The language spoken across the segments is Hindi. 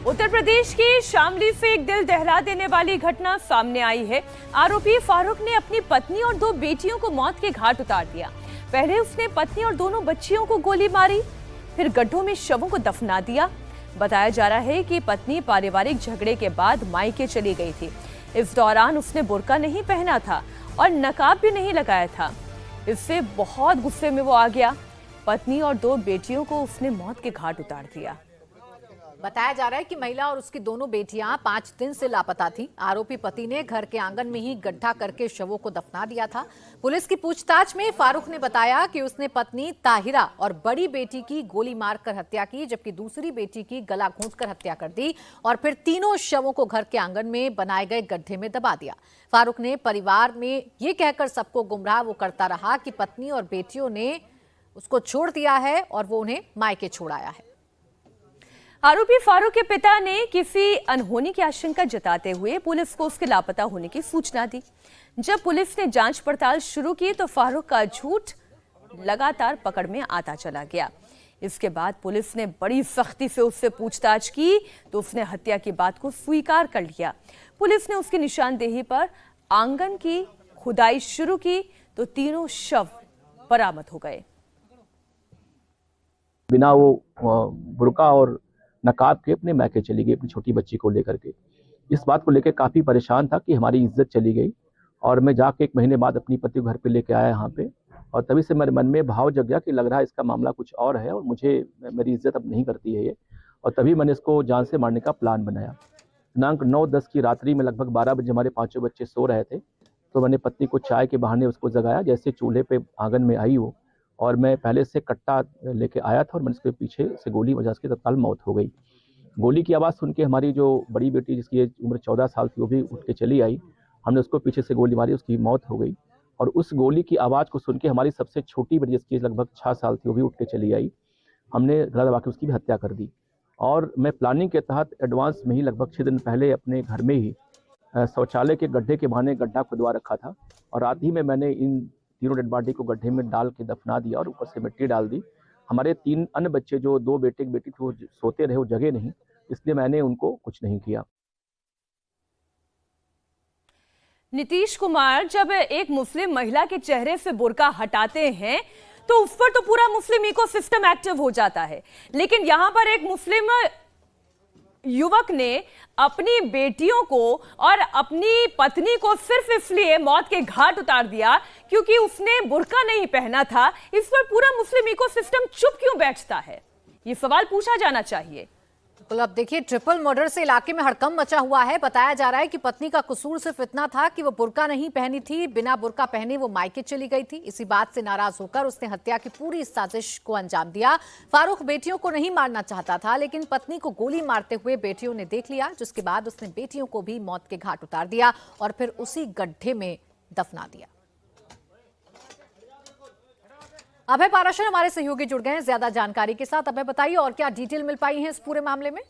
उत्तर प्रदेश की शामली से एक दिल दहला देने वाली घटना सामने आई है। आरोपी फारूक ने अपनी पत्नी और 2 बेटियों को मौत के घाट उतार दिया। पहले उसने पत्नी और दोनों बच्चियों को गोली मारी, फिर गड्ढों में शवों को दफना दिया। बताया जा रहा है कि पत्नी पारिवारिक झगड़े के बाद मायके चली गई थी। इस दौरान उसने बुर्का नहीं पहना था और नकाब भी नहीं लगाया था। इससे बहुत गुस्से में वो आ गया। पत्नी और 2 बेटियों को उसने मौत के घाट उतार दिया। बताया जा रहा है कि महिला और उसकी दोनों बेटियां 5 दिन से लापता थीं। आरोपी पति ने घर के आंगन में ही गड्ढा करके शवों को दफना दिया था। पुलिस की पूछताछ में फारूक ने बताया कि उसने पत्नी ताहिरा और बड़ी बेटी की गोली मारकर हत्या की, जबकि दूसरी बेटी की गला घोंटकर हत्या कर दी और फिर तीनों शवों को घर के आंगन में बनाए गए गड्ढे में दबा दिया। फारूक ने परिवार में ये कहकर सबको गुमराह वो करता रहा कि पत्नी और बेटियों ने उसको छोड़ दिया है और वो उन्हें मायके छोड़ आया है। आरोपी फारूक के पिता ने किसी अनहोनी की आशंका जताते हुए पुलिस को उसके लापता होने की सूचना दी। जब पुलिस ने जांच पड़ताल शुरू की तो फारूक का झूठ लगातार पकड़ में आता चला गया। इसके बाद पुलिस ने बड़ी सख्ती से उससे पूछताछ की तो उसने हत्या की बात को स्वीकार कर लिया। पुलिस ने उसकी निशानदेही पर आंगन की खुदाई शुरू की तो तीनों शव बरामद हो गए। बिना वो बुर्का और नकाब के अपने मैके चली गई अपनी छोटी बच्ची को लेकर के। इस बात को लेकर काफ़ी परेशान था कि हमारी इज्जत चली गई। और मैं जाके 1 महीने बाद अपनी पति को घर पे लेके आया यहाँ पे, और तभी से मेरे मन में भाव जग गया कि लग रहा है इसका मामला कुछ और है और मुझे मेरी इज्जत अब नहीं करती है ये। और तभी मैंने इसको जान से मारने का प्लान बनाया। दिनांक 9-10 की रात्रि में लगभग 12 बजे हमारे 5 बच्चे सो रहे थे, तो मैंने पत्नी को चाय के बहाने उसको जगाया। जैसे चूल्हे पे आंगन में आई वो, और मैं पहले से कट्टा लेके आया था और मैंने उसके पीछे से गोली वजह से तत्काल मौत हो गई। गोली की आवाज़ सुन के हमारी जो बड़ी बेटी जिसकी उम्र 14 साल थी वो भी उठ के चली आई। हमने उसको पीछे से गोली मारी, उसकी मौत हो गई। और उस गोली की आवाज़ को सुन के हमारी सबसे छोटी बेटी जिसकी लगभग 6 साल थी वो भी उठ के चली आई। हमने गला दबा के उसकी भी हत्या कर दी। और मैं प्लानिंग के तहत एडवांस में ही लगभग 6 दिन पहले अपने घर में ही शौचालय के गड्ढे के बहाने गड्ढा खुदवा रखा था, और रात ही में मैंने इन तीनों डेड बॉडी को गड्ढे में डाल के दफना दिया और ऊपर से मिट्टी डाल दी। हमारे 3 अन्य बच्चे जो 2 बेटे की बेटी थी वो सोते रहे, वो जगह नहीं, इसलिए मैंने उनको कुछ नहीं किया। नीतीश कुमार जब एक मुस्लिम महिला के चेहरे से बुर्का हटाते हैं तो उस पर तो पूरा मुस्लिम इकोसिस्टम एक्टिव हो जाता है, लेकिन यहां पर एक मुस्लिम युवक ने अपनी बेटियों को और अपनी पत्नी को सिर्फ इसलिए मौत के घाट उतार दिया क्योंकि उसने बुर्का नहीं पहना था। इस पर पूरा मुस्लिम इकोसिस्टम चुप क्यों बैठता है, ये सवाल पूछा जाना चाहिए। बिल्कुल, अब देखिए ट्रिपल मर्डर से इलाके में हड़कंप मचा हुआ है। बताया जा रहा है कि पत्नी का कसूर सिर्फ इतना था कि वो बुर्का नहीं पहनी थी, बिना बुर्का पहने वो मायके चली गई थी। इसी बात से नाराज होकर उसने हत्या की पूरी साजिश को अंजाम दिया। फारूक बेटियों को नहीं मारना चाहता था, लेकिन पत्नी को गोली मारते हुए बेटियों ने देख लिया, जिसके बाद उसने बेटियों को भी मौत के घाट उतार दिया और फिर उसी गड्ढे में दफना दिया। अभय पाराशर हमारे सहयोगी जुड़ गए हैं ज्यादा जानकारी के साथ। अभय बताइए और क्या डिटेल मिल पाई है इस पूरे मामले में?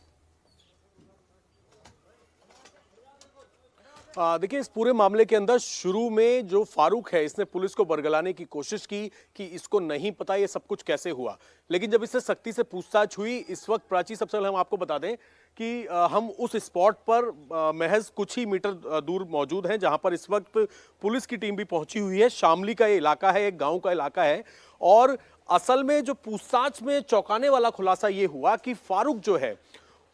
देखिए, इस पूरे मामले के अंदर शुरू में जो फारूक है इसने पुलिस को बरगलाने की कोशिश की कि इसको नहीं पता ये सब कुछ कैसे हुआ, लेकिन जब इससे सख्ती से पूछताछ हुई, इस वक्त प्राची सबसे पहले हम आपको बता दें कि हम उस स्पॉट पर महज कुछ ही मीटर दूर मौजूद हैं जहां पर इस वक्त पुलिस की टीम भी पहुंची हुई है। शामली का ये इलाका है, एक गांव का इलाका है, और असल में जो पूछताछ में चौंकाने वाला खुलासा ये हुआ कि फारूक जो है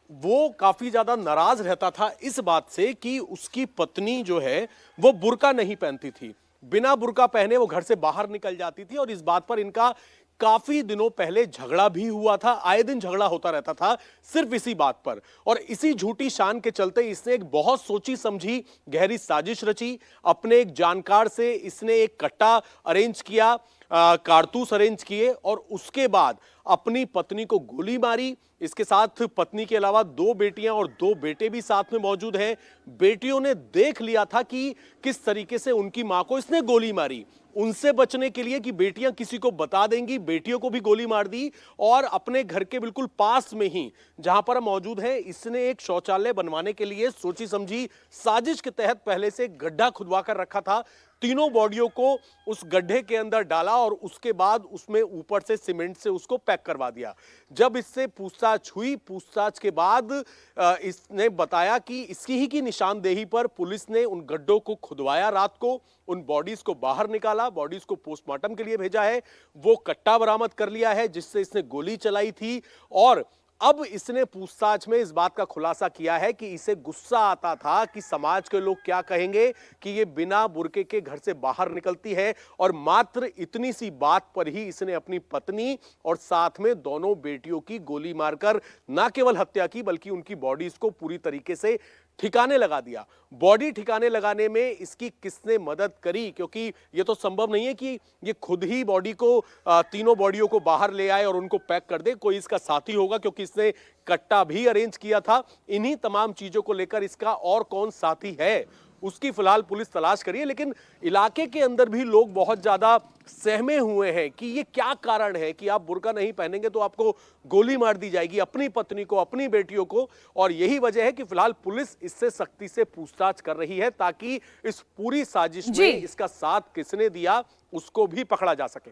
वो काफी ज्यादा नाराज रहता था इस बात से कि उसकी पत्नी जो है वो बुर्का नहीं पहनती थी। बिना बुर्का पहने वो घर से बाहर निकल जाती थी और इस बात पर इनका काफी दिनों पहले झगड़ा भी हुआ था। आए दिन झगड़ा होता रहता था सिर्फ इसी बात पर, और इसी झूठी शान के चलते इसने एक बहुत सोची समझी गहरी साजिश रची। अपने एक जानकार से इसने एक कट्टा अरेंज किया, कारतूस अरेंज किए और उसके बाद अपनी पत्नी को गोली मारी। इसके साथ पत्नी के अलावा 2 बेटियां और 2 बेटे भी साथ में मौजूद हैं। बेटियों ने देख लिया था कि किस तरीके से उनकी मां को इसने गोली मारी। उनसे बचने के लिए कि बेटियां किसी को बता देंगी, बेटियों को भी गोली मार दी, और अपने घर के बिल्कुल पास में ही जहां पर मौजूद है इसने एक शौचालय बनवाने के लिए सोची समझी साजिश के तहत पहले से गड्ढा खुदवा कर रखा था। तीनों बॉडियों को उस गड्ढे के अंदर डाला और उसके बाद उसमें ऊपर से सीमेंट से उसको पैक करवा दिया। जब इससे पूछताछ हुई, पूछताछ के बाद इसने बताया कि इसकी ही की निशानदेही पर पुलिस ने उन गड्ढों को खुदवाया, रात को उन बॉडीज को बाहर निकाला, बॉडीज को पोस्टमार्टम के लिए भेजा है, वो कट्टा बरामद कर लिया है जिससे इसने गोली चलाई थी। और अब इसने पूछताछ में इस बात का खुलासा किया है कि इसे गुस्सा आता था कि समाज के लोग क्या कहेंगे कि ये बिना बुर्के के घर से बाहर निकलती है, और मात्र इतनी सी बात पर ही इसने अपनी पत्नी और साथ में दोनों बेटियों की गोली मारकर न केवल हत्या की बल्कि उनकी बॉडीज को पूरी तरीके से ठिकाने लगा दिया। बॉडी ठिकाने लगाने में इसकी किसने मदद करी, क्योंकि ये तो संभव नहीं है कि ये खुद ही बॉडी को तीनों बॉडियों को बाहर ले आए और उनको पैक कर दे, कोई इसका साथी होगा क्योंकि इसने कट्टा भी अरेंज किया था। इन्हीं तमाम चीजों को लेकर इसका और कौन साथी है उसकी फिलहाल पुलिस तलाश करी है। लेकिन इलाके के अंदर भी लोग बहुत ज्यादा सहमे हुए हैं कि ये क्या कारण है कि आप बुर्का नहीं पहनेंगे तो आपको गोली मार दी जाएगी, अपनी पत्नी को, अपनी बेटियों को। और यही वजह है कि फिलहाल पुलिस इससे सख्ती से पूछताछ कर रही है ताकि इस पूरी साजिश में इसका साथ किसने दिया उसको भी पकड़ा जा सके।